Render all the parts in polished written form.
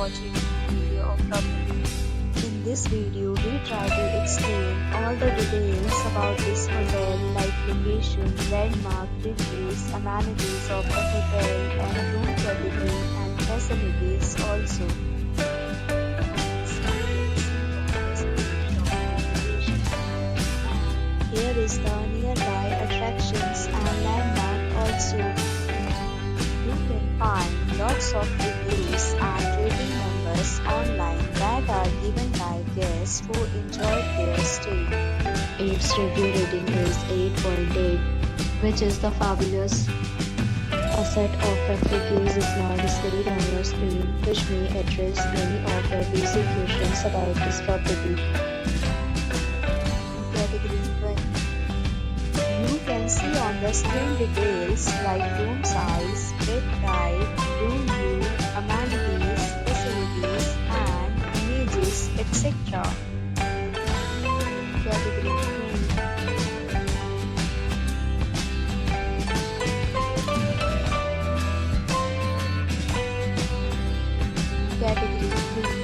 watching a video of property. In this video, we try to explain all the details about this hotel like location, landmark, reviews, amenities of the hotel and room category and facilities also. Here is the nearby attractions and landmark also. You can find lots of reviews and rating numbers online that are given by guests who enjoyed their stay. Its review rating is 8.8, which is the fabulous. A set of FAQs is now displayed on your screen, which may address many of your basic questions about this property. Category 1. You can see on the screen details like room size, bed type, room view, amenities, facilities, and images, etc. Category 2. Category 3.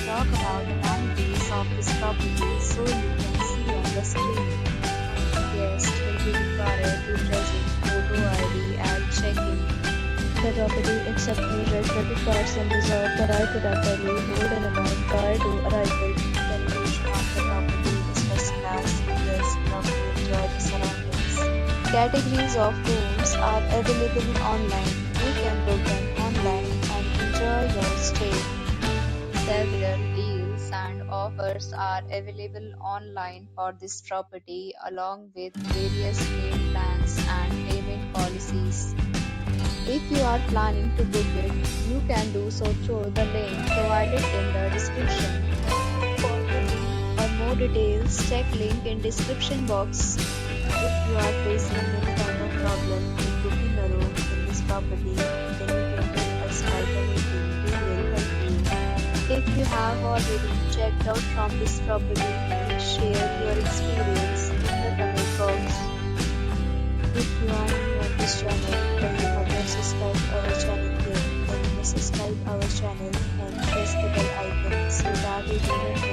Talk about amenities of this property, so you can see on the screen. Guests will be required to present photo ID at check-in. The property accepts major credit cards and reserves the right to temporarily hold an amount prior to arrival. Valuation of the property is first class. Guests love to enjoy the surroundings. Categories of rooms are available online. You can book them online and enjoy your stay. Several deals and offers are available online for this property along with various payment plans and payment policies. If you are planning to book it, you can do so through the link provided in the description. For booking or more details, check link in description box. If you are facing any kind of problem in booking a room in this property, then you can tell us by commenting. We will help you. If you have already checked out from this property, please share your experience in the comment box. If you are new on this channel and you have not subscribed our channel yet, then you must subscribe our channel and press the bell icon so that you do not